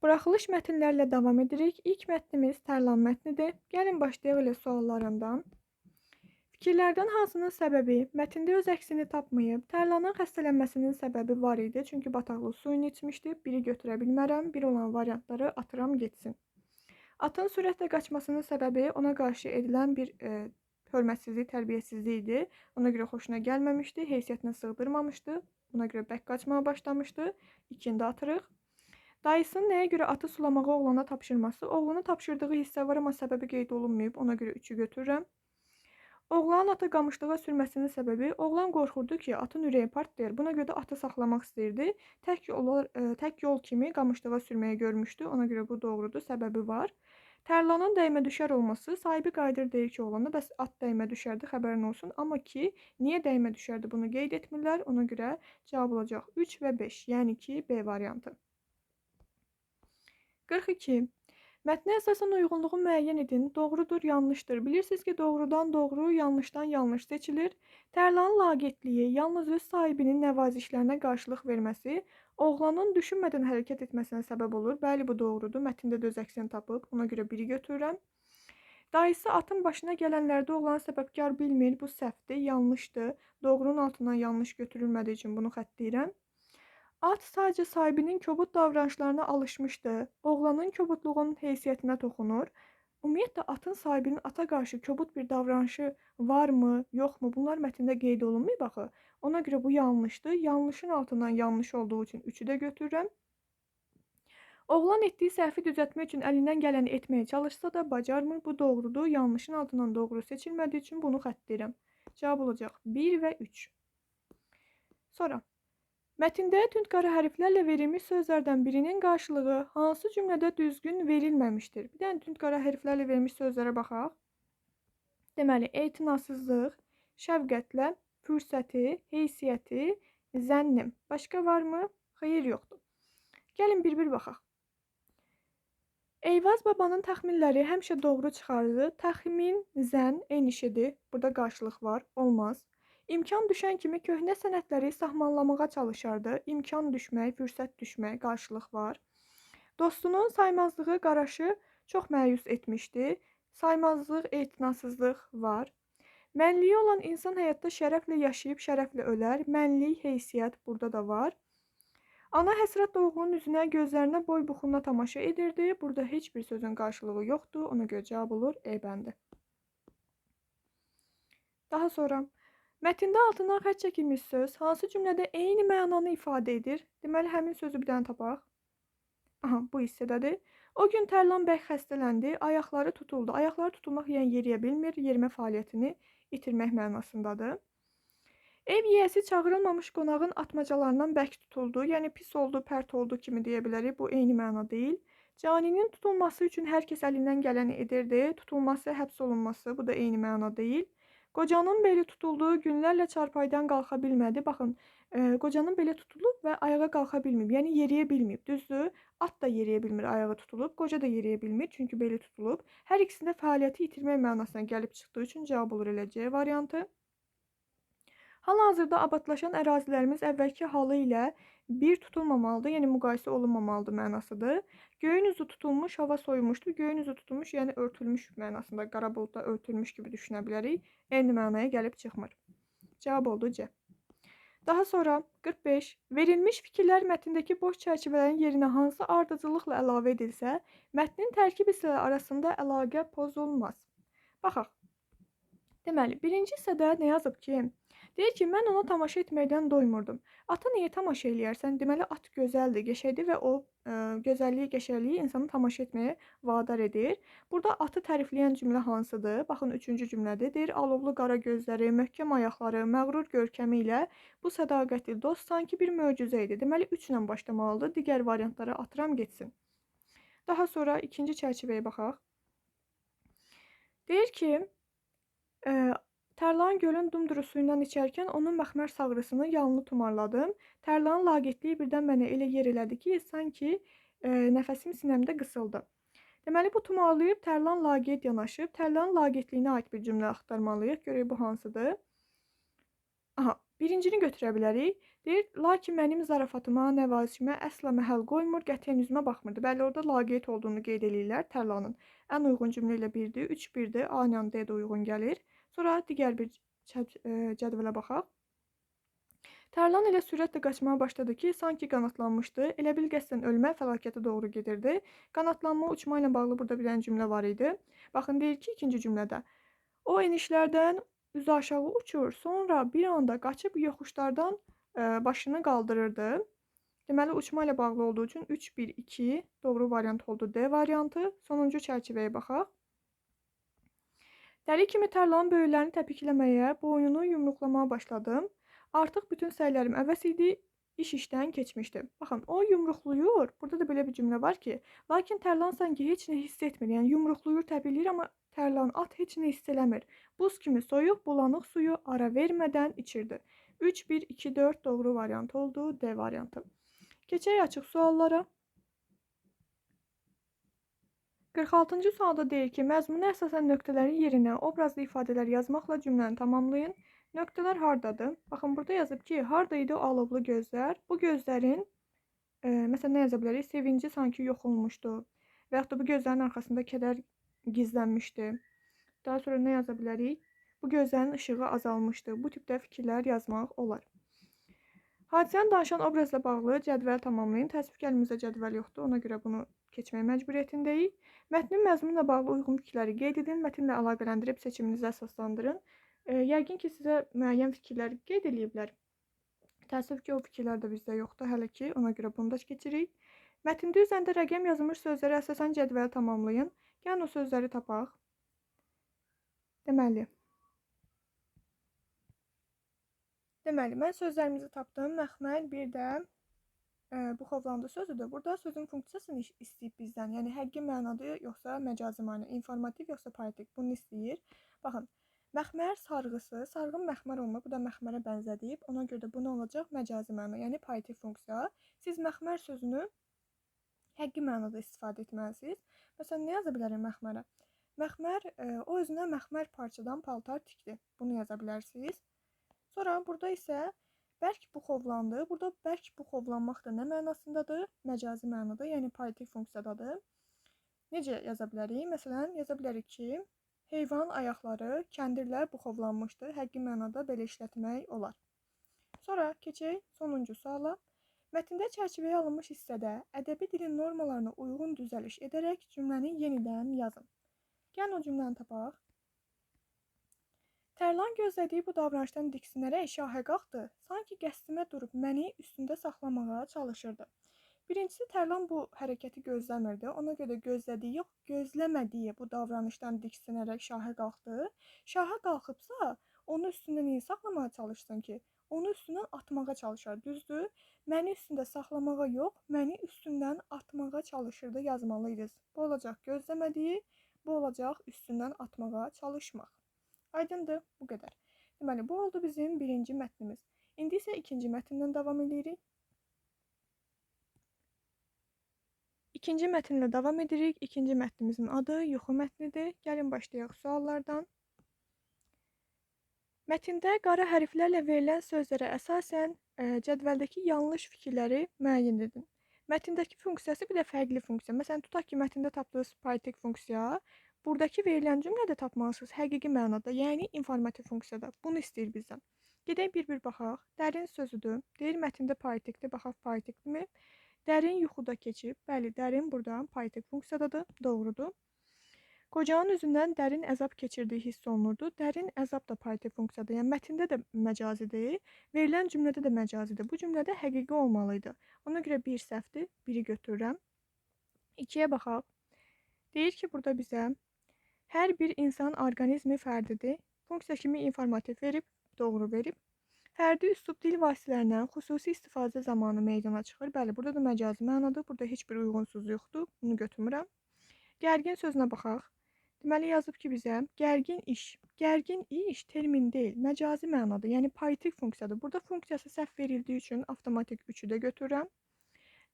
Buraxılış mətnlərlə davam edirik. İlk mətnimiz Tərlan mətnidir. Gəlin başlayaq elə suallarından. Fikirlərdən hansının səbəbi mətndə öz əksini tapmayıb? Tərlanın xəstələnməsinin səbəbi var idi, çünki bataqlıq suyunu içmişdi. Biri götürə bilmərəm, bir olan variantları atıram getsin. Atın sürətlə qaçmasının səbəbi ona qarşı edilən bir hörmətsizlik, tərbiyəsizlik idi. Ona görə xoşuna gəlməmişdi, heysiyyətinə sığdırmamışdı. Buna görə bək qaçmağa başlamışdı. İkini də atırıq. Dayısının nəyə görə atı sulamağı oğlana tapşırması? Oğluna tapşırdığı hissə var, amma səbəbi qeyd olunmayıb. Ona görə 3-ü götürürəm. Oğlanın atı qamışlığa sürməsinin səbəbi, oğlan qorxurdu ki, atın ürəyi partlayır. Buna görə də atı saxlamaq istəyirdi. Tək yol kimi qamışlığa sürməyə görmüşdü. Ona görə bu doğrudur, səbəbi var. Tərlanın dəymə düşər olması, sahibi qayıdır deyir ki, oğlana, bəs at dəymə düşərdi, xəbərin olsun. Amma ki, niyə dəymə düşərdi, bunu qeyd etmirlər. Ona görə cavab olacaq 3 və 5, yəni ki, B variantı. 42. Mətnə əsasən uyğunluğu müəyyən edin. Doğrudur, yanlışdır. Bilirsiniz ki, doğrudan doğru, yanlışdan yanlış seçilir. Tərlanın laqeydliyi, yalnız öz sahibinin nəvazişlərinə qarşılıq verməsi, oğlanın düşünmədən hərəkət etməsinə səbəb olur. Bəli, bu doğrudur. Mətndə də öz əksini tapıb. Ona görə 1-i götürürəm. Dayısı atın başına gələnlərdə oğlan səbəbkar bilmir. Bu səhvdir, yanlışdır. Doğrunun altından yanlış götürülmədiyi üçün bunu xəttləyirəm. At sadəcə sahibinin kobud davranışlarına alışmışdı. Oğlanın kobudluğunun heysiyyətinə toxunur. Ümumiyyətlə, atın sahibinin ata qarşı kobud bir davranışı varmı, yoxmu? Bunlar mətndə qeyd olunmayıb axı. Ona görə bu yanlışdır. Yanlışın altından yanlış olduğu üçün 3-ü də götürürəm. Oğlan etdiyi səhvi düzəltmək üçün əlindən gələni etməyə çalışsa da bacarmır. Bu doğrudur. Yanlışın altından doğru seçilmədiyi üçün bunu xəttləyirəm. Cavab olacaq 1 və 3. Sonra mətndə tündqara hərflərlə verilmiş sözlərdən birinin qarşılığı hansı cümlədə düzgün verilməmişdir? Bir dənə tündqara hərflərlə verilmiş sözlərə baxaq. Deməli, etinasızlıq, şəfqətlə, fürsəti, heysiyyəti, zənnim. Başqa varmı? Xeyr, yoxdur. Gəlin bir-bir baxaq. Eyvaz babanın təxminləri həmişə doğru çıxardı. Təxmin, zənn eyni şeydir. Burada qarşılıq var, olmaz. İmkan düşən kimi köhnə sənətləri sahmanlamağa çalışardı. İmkan düşmək, fürsət düşmək, qarşılıq var. Dostunun saymazlığı qaraşı çox məyus etmişdi. Saymazlıq, etinasızlıq var. Mənliyi olan insan həyatda şərəflə yaşayıb şərəflə ölər. Mənlik, heysiyyət burada da var. Ana həsrətlə oğlunun üzünə, gözlərinə, boy buxununa tamaşa edirdi. Burada heç bir sözün qarşılığı yoxdur. Ona görə cavab olur E bəndi. Daha sonra mətndə altından xətt çəkilmiş söz hansı cümlədə eyni mənanı ifadə edir? Deməli, həmin sözü bir dənə tapaq. Aha, bu hissədədir. O gün Tərlan bəy xəstələndi, ayaqları tutuldu. Ayaqları tutulmaq yəni yeriyə bilmir, yerimə fəaliyyətini itirmək mənasındadır. Ev yiyəsi çağırılmamış qonağın atmacalarından bərk tutuldu, yəni pis oldu, pərt oldu kimi deyə bilərik. Bu eyni məna deyil. Caninin tutulması üçün hər kəs əlindən gələni edirdi. Tutulması, həbs olunması, bu da eyni məna deyil. Qocanın beli tutulduğu günlərlə çarpaydan qalxa bilmədi. Baxın, qocanın beli tutulub və ayağa qalxa bilməyib. Yəni yeriyə bilməyib. Düzdür? At da yeriyə bilmir, ayağı tutulub. Qoca da yeriyə bilmir, çünki beli tutulub. Hər ikisində fəaliyyəti itirmək mənasına gəlib çıxdığı üçün cavab olur elə C variantı. Hal-hazırda abadlaşan ərazilərimiz əvvəlki halı ilə bir tutulmamalıdır, yəni müqayisə olunmamalıdır mənasıdır. Göyün üzü tutulmuş, hava soyumuşdur. Göyün üzü tutulmuş, yəni örtülmüş mənasında, qara buludla örtülmüş kimi düşünə bilərik. Eyni mənaya gəlib çıxmır. Cavab oldu C. Daha sonra 45. Verilmiş fikirlər mətndəki boş çərçivələrin yerinə hansı ardıcıllıqla əlavə edilsə, mətnin tərkib hissələri arasında əlaqə pozulmaz. Baxaq. Deməli, birinci hissədə nə yazıb ki? Deyir ki, mən ona tamaşa etməkdən doymurdum. Ata niyə tamaşa eləyərsən? Deməli, at gözəldir, qəşəngdir və o gözəlliyi, qəşəngliyi insanı tamaşa etməyə vadar edir. Burada atı tərifləyən cümlə hansıdır? Baxın, 3-cü cümlədir. Deyir, alovlu qara gözləri, möhkəm ayaqları, məğrur görkəmi ilə bu sədaqətli dost sanki bir möcüzə idi. Deməli, 3 ilə başlamalıdır. Digər variantlara atıram getsin. Daha sonra ikinci çərçivəyə baxaq. Deyir ki, Tərlan gölün dumduru suyundan içərkən onun məxmər sağrısını yalını tumarladım. Tərlanın laqeydliyi birdən mənə elə yer elədi ki, sanki nəfəsim sinəmdə qısıldı. Deməli, bu tumarlayıb Tərlan laqeyd yanaşıb. Tərlanın laqeydliyinə aid bir cümlə axtarmalıyıq. Görək bu hansıdır? Aha, birincini götürə bilərik. Deyir, lakin mənim zarafatıma, nəvazişimə əsla məhəl qoymur, qətiyyən üzümə baxmırdı. Bəli, orada laqeyd olduğunu qeyd eləyirlər Tərlanın. Ən uyğun cümlə ilə 1-dir, 3-1-dir. A ilə D də uyğun gəlir. Sonra digər bir cədvələ baxaq. Tərlan elə sürətlə qaçmağa başladı ki, sanki qanadlanmışdı. Elə bil qəsdən ölmə, fəlakətə doğru gedirdi. Qanadlanma, uçma ilə bağlı burada bir dənə cümlə var idi. Baxın, deyir ki, ikinci cümlədə. O enişlərdən üzü aşağı uçur, sonra bir anda qaçıb yoxuşlardan başını qaldırırdı. Deməli, uçma ilə bağlı olduğu üçün 3-1-2 doğru variant oldu D variantı. Sonuncu çərçivəyə baxaq. Dəli kimi Tərlanın böyürlərini təpikləməyə, boynunu yumruqlamağa başladım. Artıq bütün səylərim əvəz idi, iş işdən keçmişdi. Baxın, o yumruqluyur. Burada da belə bir cümlə var ki, lakin Tərlan sanki heç nə hiss etmir. Yəni yumruqluyur, təpikləyir, amma Tərlan at heç nə hiss eləmir. Buz kimi soyuq, bulanıq suyu ara vermədən içirdi. 3-1-2-4 doğru variant oldu, D variantı. Keçək açıq suallara. 46-cı sualda deyir ki, məzmuna əsasən nöqtələrin yerinə obrazlı ifadələr yazmaqla cümləni tamamlayın. Nöqtələr hardadır? Baxın, burada yazıb ki, harda idi o alovlu gözlər? Bu gözlərin, məsələn, nə yaza bilərik? Sevinci sanki yox olmuşdu. Və yaxud da bu gözlərin arxasında kədər gizlənmişdi. Daha sonra nə yaza bilərik? Bu gözlərin işığı azalmışdı. Bu tipdə fikirlər yazmaq olar. Hadisəni danışan obrazla bağlı cədvəl tamamlayın. Təəssüf ki, əlimizdə cədvəl yoxdur. Ona görə bunu keçmək məcburiyyətindəyik. Mətnin məzmunla bağlı uyğun fikirləri qeyd edin. Mətnlə əlaqələndirib seçiminizi əsaslandırın. Yəqin ki, sizə müəyyən fikirlər qeyd ediblər. Təəssüf ki, o fikirlər də bizdə yoxdur hələ ki. Ona görə bunu da keçirik. Mətndə üzərində rəqəm yazılmış sözləri əsasən cədvələ tamamlayın. Gəlin o sözləri tapaq. Deməli, mən sözlərimizi tapdım. Məxməl bir də buxovlandı sözüdür. Burada sözün funksiyasını istəyib bizdən. Yəni, həqiqi mənadır, yoxsa məcazi məna, informativ, yoxsa poetik. Bunu istəyir. Baxın, məxmər sarğısı, sarğın məxmər olma, bu da məxmərə bənzədib. Ona görə də bu nə olacaq? Məcazi məna, yəni poetik funksiya. Siz məxmər sözünü həqiqi mənada istifadə etməlisiniz. Məsələn, nə yaza bilərik məxmərə? Məxmər, o özünə məxmər parçadan paltar tikdi. Bunu yaza bilərsiniz. Sonra burada isə bərk buxovlandı. Burada bərk buxovlanmaq da nə mənasındadır? Məcazi mənada, yəni poetik funksiyadadır. Necə yaza bilərik? Məsələn, yaza bilərik ki, heyvanın ayaqları kəndirlə buxovlanmışdı. Həqiqi mənada belə işlətmək olar. Sonra keçək sonuncu suala. Mətndə çərçivəyə alınmış hissədə ədəbi dilin normalarına uyğun düzəliş edərək cümləni yenidən yazın. Gəlin o cümləni tapaq. Tərlan gözlədiyi bu davranışdan diksinərək şahə qalxdı. Sanki qəsdimə durub məni üstündə saxlamağa çalışırdı. Birincisi, Tərlan bu hərəkəti gözləmirdi. Ona görə gözlədiyi yox, gözləmədiyi bu davranışdan diksinərək şahə qalxdı. Şahə qalxıbsa, onu üstündə niyə saxlamağa çalışsın ki? Onu üstündən atmağa çalışar, düzdür? Məni üstündə saxlamağa yox, məni üstündən atmağa çalışırdı yazmalıydınız. Bu olacaq gözləmədiyi, bu olacaq üstündən atmağa çalışmaq. Aydındır, bu qədər. Deməli, bu oldu bizim birinci mətnimiz. İndi isə ikinci mətndən davam edirik. İkinci mətnlə davam edirik. İkinci mətnimizin adı yuxu mətnidir. Gəlin başlayaq suallardan. Mətndə qara hərflərlə verilən sözlərə əsasən cədvəldəki yanlış fikirləri müəyyən edin. Mətndəki funksiyası bir də fərqli funksiya. Məsələn, tutaq ki, mətndə tapdığınız poetik funksiya buradakı verilən cümlədə tapmalısınız həqiqi mənada, yəni informativ funksiyada. Bunu istəyir bizdən. Gedək bir-bir baxaq. Dərin sözüdür. Deyir, mətndə poetikdir. Baxaq, poetikdirmi? Dərin yuxuda keçib. Bəli, dərin burada poetik funksiyadadır. Doğrudur. Qocanın üzündən dərin əzab keçirdiyi hiss olunurdu. Dərin əzab da poetik funksiyadır. Yəni, mətndə də məcazidir. Verilən cümlədə də məcazidir. Bu cümlədə həqiqi olmalıydı. Ona görə bir səhvdir. Biri götürürəm. 2-yə baxaq. Deyir ki, burada bizə hər bir insan orqanizmi fərdidir. Funksiya kimi informativ verib, doğru verib. Fərdi üslub dil vasitələrindən xüsusi istifadə zamanı meydana çıxır. Bəli, burada da məcazi mənadır. Burada heç bir uyğunsuz yoxdur. Bunu götürmürəm. Gərgin sözünə baxaq. Deməli, yazıb ki, bizə gərgin iş. Gərgin iş termin deyil, məcazi mənadır. Yəni, poetik funksiyadır. Burada funksiyası səhv verildiyi üçün avtomatik 3-ü də götürürəm.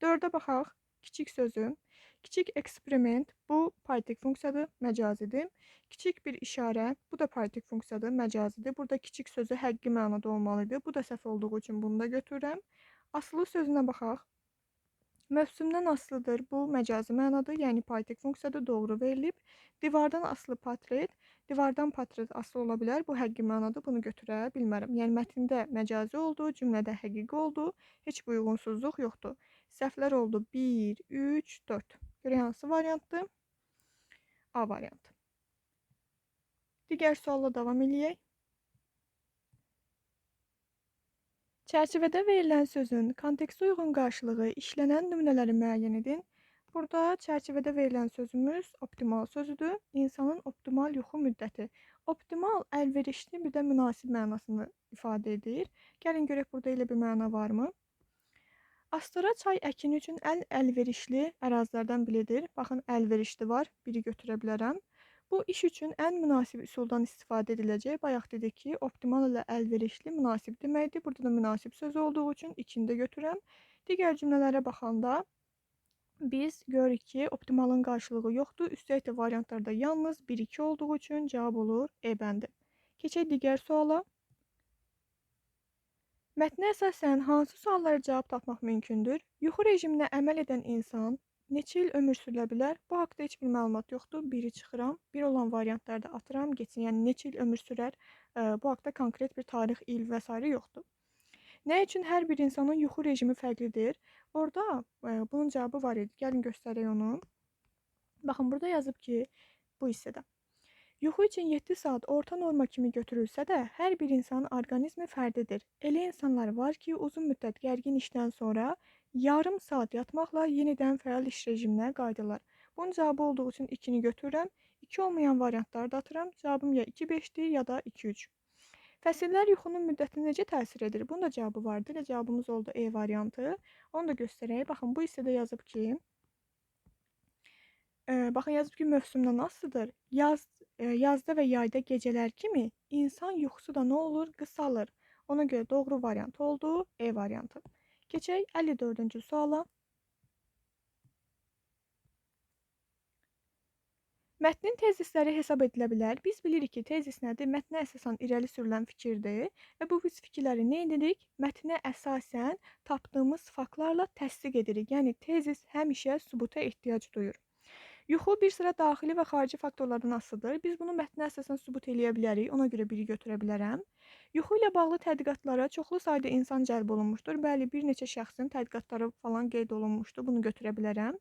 4-ə baxaq. kiçik sözü. Kiçik eksperiment, bu politik funksiyadır, məcazidir. Kiçik bir işarə, bu da politik funksiyadır, məcazidir. Burada kiçik sözü həqiqi mənada olmalıdır. Bu da səhv olduğu üçün bunu da götürürəm. Asılı sözünə baxaq. Mövsümdən asılıdır. Bu məcazi mənadır, yəni politik funksiyadır, doğru verilib. Divardan asılı portret, divardan portret asılı ola bilər. Bu həqiqi mənadır, bunu götürə bilmərəm. Yəni mətndə məcazi oldu, cümlədə həqiqi oldu. Heç bir uyğunsuzluq yoxdur. Səhvlər oldu 1, 3, 4. Görə hansı variantdır? A variantı. Digər sualla davam eləyək. Çərçivədə verilən sözün kontekstə uyğun qarşılığı işlənən nümunələri müəyyən edin. Burada çərçivədə verilən sözümüz optimal sözüdür. İnsanın optimal yuxu müddəti. Optimal əlverişli bir də münasib mənasını ifadə edir. Gəlin görək burada elə bir məna varmı? Astara çay əkini üçün əlverişli ərazilərdən biridir. Baxın, əlverişli var, biri götürə bilərəm. Bu iş üçün ən münasib üsuldan istifadə ediləcək. Bayaq dedik ki, optimal ilə əlverişli münasib deməkdir. Burada da münasib söz olduğu üçün ikini də götürürəm. Digər cümlələrə baxanda biz görürük ki, optimalın qarşılığı yoxdur. Üstəlik də variantlarda yalnız 1-2 olduğu üçün cavab olur E bəndi. Keçək digər suala. Mətnə əsasən hansı suallara cavab tapmaq mümkündür? Yuxu rejiminə əməl edən insan neçə il ömür sürə bilər? Bu haqda heç bir məlumat yoxdur. Biri çıxıram. Bir olan variantlarda atıram, geçsin. Yəni neçə il ömür sürər? Bu haqda konkret bir tarix, il və s. yoxdur. Nə üçün hər bir insanın yuxu rejimi fərqlidir? Orada bunun cavabı var idi. Gəlin göstərək onu. Baxın, burada yazıb ki, bu hissədə. Yuxu üçün 7 saat orta norma kimi götürülsə də, hər bir insanın orqanizmi fərdidir. Elə insanlar var ki, uzun müddət gərgin işdən sonra yarım saat yatmaqla yenidən fəal iş rejiminə qayıdırlar. Bunun cavabı olduğu üçün 2-ni götürürəm. 2 olmayan variantları da atıram. Cavabım ya 2-5-dir, ya da 2-3. Fəsillər yuxunun müddətinə necə təsir edir? Bunun da cavabı vardır. Elə cavabımız oldu E variantı. Onu da göstərək. Baxın, bu hissədə yazıb ki, baxın, yazıb ki, mövsümdən asılıdır. Yazda və yayda gecələr kimi insan yuxusu da nə olur? Qısalır. Ona görə doğru variant oldu E variantı. Keçək 54-cü suala. Mətnin tezisləri hesab edilə bilər. Biz bilirik ki, tezis nədir? Mətnə əsasən irəli sürülən fikirdir və bu biz fikirləri nə edirik? Mətnə əsasən tapdığımız faktlarla təsdiq edirik. Yəni tezis həmişə sübuta ehtiyac duyur. Yuxu bir sıra daxili və xarici faktorlardan asılıdır. Biz bunu mətnə əsasən sübut eləyə bilərik. Ona görə biri götürə bilərəm. Yuxu ilə bağlı tədqiqatlara çoxlu sayda insan cəlb olunmuşdur. Bəli, bir neçə şəxsin tədqiqatları falan qeyd olunmuşdur. Bunu götürə bilərəm.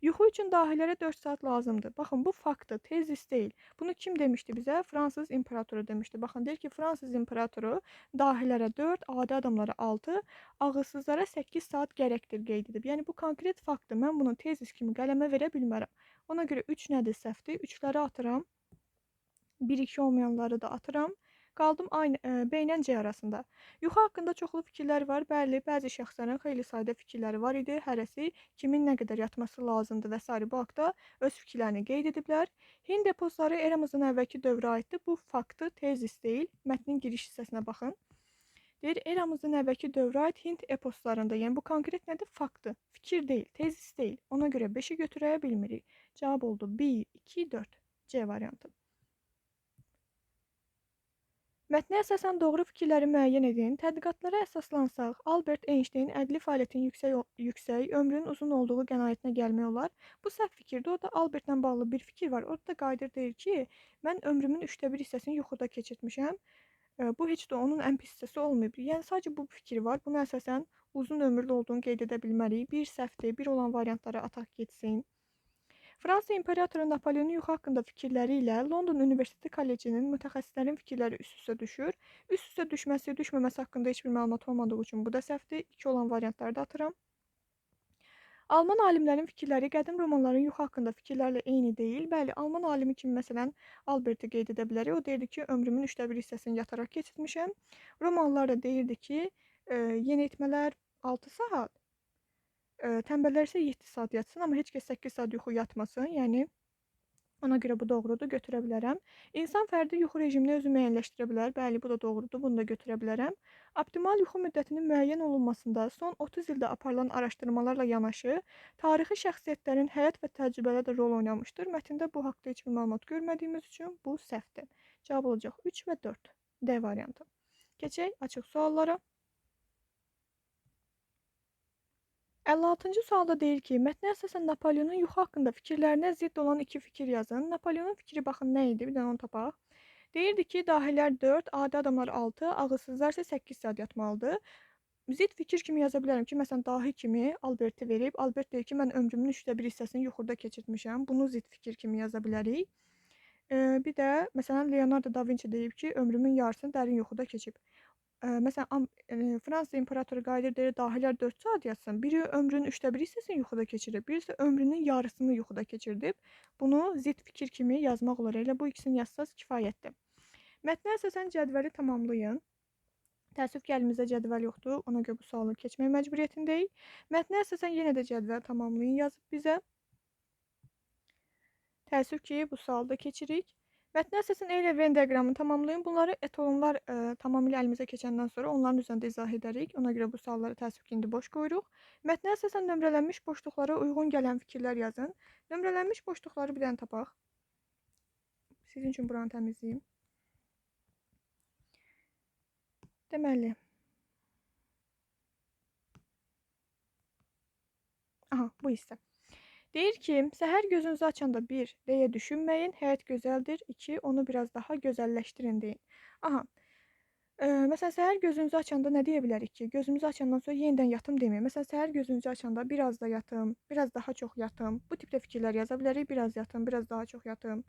Yuxu üçün dahilərə 4 saat lazımdır. Baxın, bu faktdır, tezis deyil. Bunu kim demişdi bizə? Fransız imperatoru demişdi. Baxın, deyir ki, Fransız imperatoru dahilərə 4, adi adamlara 6, ağılsızlara 8 saat gərəkdir qeyd edib. Yəni, bu konkret faktdır. Mən bunu tezis kimi qələmə verə bilmərəm. Ona görə 3 nədir? Səhvdir. 3-ləri atıram. 1-2 olmayanları da atıram. Qaldım B ilə C arasında. Yuxu haqqında çoxlu fikirlər var. Bəli, bəzi şəxslərin xeyli sayda fikirləri var idi. Hərəsi kimin nə qədər yatması lazımdır və s. bu haqda öz fikirlərini qeyd ediblər. Hind eposları eramızdan əvvəlki dövrə aiddir. Bu faktı tezis deyil. Mətnin giriş hissəsinə baxın. Deyir, eramızdan əvvəlki dövrə aid Hind eposlarında, yəni bu konkret nədir? Faktdır. Fikir deyil, tezis deyil. Ona görə 5-i götürə bilmirik. Cavab oldu 1, 2, 4. C variantı. Mətnə əsasən doğru fikirləri müəyyən edin. Tədqiqatlara əsaslansaq, Albert Einstein əqli fəaliyyətin yüksək, ömrün uzun olduğu qənaətinə gəlmək olar. Bu səhv fikirdir. Orada Albertlə bağlı bir fikir var. Orada da qayıdır deyir ki, mən ömrümün 1/3 hissəsini yuxuda keçirtmişəm. Bu heç də onun ən pis hissəsi olmayıb. Yəni sadəcə bu fikir var. Bunu əsasən uzun ömürlü olduğunu qeyd edə bilmərik. Bir səhvdir. Bir olan variantlara ataq getsin. Fransa İmperatoru Napoleonun yuxu haqqında fikirləri ilə London Universiteti Kollecinin mütəxəssislərin fikirləri üst-üstə düşür. Üst-üstə düşməsi, düşməməsi haqqında heç bir məlumat olmadığı üçün bu da səhvdir. 2 olan variantları da atıram. Alman alimlərin fikirləri qədim romanların yuxu haqqında fikirlərlə eyni deyil. Bəli, Alman alimi kimi məsələn Alberti qeyd edə bilərik. O deyirdi ki, ömrümün 1/3 hissəsini yataraq keçirtmişəm. Romanlar da deyirdi ki, yeniyetmələr 6 saat, tənbəllər isə 7 saat yatsın, amma heç kəs 8 saat yuxu yatmasın. Yəni Ona görə bu doğrudur, götürə bilərəm. İnsan fərdi yuxu rejimini özü müəyyənləşdirə bilər. Bəli, bu da doğrudur, bunu da götürə bilərəm. Optimal yuxu müddətinin müəyyən olunmasında son 30 ildə aparılan araşdırmalarla yanaşı, tarixi şəxsiyyətlərin həyat və təcrübələri də rol oynamışdır. Mətndə bu haqda heç bir məlumat görmədiyimiz üçün bu səhvdir. Cavab olacaq 3 və 4. D variantı. Keçək açıq suallara. 56-cı sualda deyir ki, mətnə əsasən Napoleonun yuxu haqqında fikirlərinə zidd olan iki fikir yazın. Napoleonun fikri baxın nə idi? Bir dənə onu tapaq. Deyirdi ki, dahilər 4, adi adamlar 6, ağılsızlar isə 8 saat yatmalıdır. Zidd fikir kimi yaza bilərəm ki, məsələn, dahi kimi Alberti verib. Albert deyir ki, mən ömrümün 1/3 hissəsini yuxuda keçirtmişəm. Bunu zidd fikir kimi yaza bilərik. Bir də, məsələn, Leonardo da Vinci deyib ki, ömrümün yarısını dərin yuxuda keçib. Məsələn, Fransa imperatoru qayıdır, deyir, dahilər 4 saat yatsın. Biri ömrünün 1/3 hissəsini yuxuda keçirib, birisi ömrünün yarısını yuxuda keçirdib. Bunu zidd fikir kimi yazmaq olar. Elə bu ikisini yazsaz kifayətdir. Mətnə əsasən cədvəli tamamlayın. Təəssüf ki, əlimizdə cədvəl yoxdur. Ona görə bu sualı keçmək məcburiyyətindəyik. Mətnə əsasən yenə də cədvəl tamamlayın yazıb bizə. Təəssüf ki, bu sualı da keçirik. Mətnə əsasən E ilə Venn diaqramını tamamlayın. Bunları etalonlar tamamilə əlimizə keçəndən sonra onların üzərində izah edərik. Ona görə bu sualları təəssüf ki, indi boş qoyuruq. Mətnə əsasən nömrələnmiş boşluqlara uyğun gələn fikirlər yazın. Nömrələnmiş boşluqları bir dənə tapaq. Sizin üçün buranı təmizləyim. Deməli. Aha, bu hissə. Deyir ki, səhər gözünüzü açanda 1, deyə düşünməyin, həyat gözəldir. 2, onu biraz daha gözəlləşdirin deyin. Aha, məsələn, səhər gözünüzü açanda nə deyə bilərik ki, gözümüzü açandan sonra yenidən yatım deməyin. Məsələn, səhər gözünüzü açanda biraz da yatım, biraz daha çox yatım. Bu tipdə fikirlər yaza bilərik. Biraz yatım, biraz daha çox yatım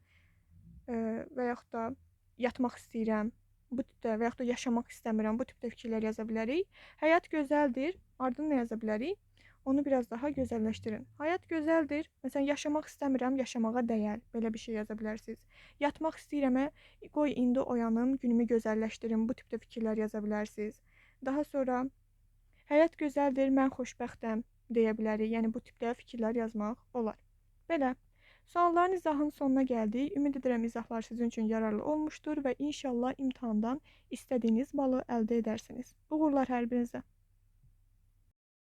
və yaxud da yatmaq istəyirəm. Bu tipdə və yaxud da yaşamaq istəmirəm. Bu tipdə fikirlər yaza bilərik. Həyat gözəldir. Ardından nə yaza bilərik? Onu biraz daha gözəlləşdirin. Həyat gözəldir. Məsələn, yaşamaq istəmirəm, yaşamağa dəyər. Belə bir şey yaza bilərsiniz. Yatmaq istəyirəmə, qoy indi oyanım, günümü gözəlləşdirim. Bu tipdə fikirlər yaza bilərsiniz. Daha sonra, həyat gözəldir, mən xoşbəxtəm deyə bilərik. Yəni, bu tipdə fikirlər yazmaq olar. Belə. Sualların izahının sonuna gəldik. Ümid edirəm izahlar sizin üçün yararlı olmuşdur və inşallah imtahandan istədiyiniz balı əldə edərsiniz. Uğurlar hər birinizə.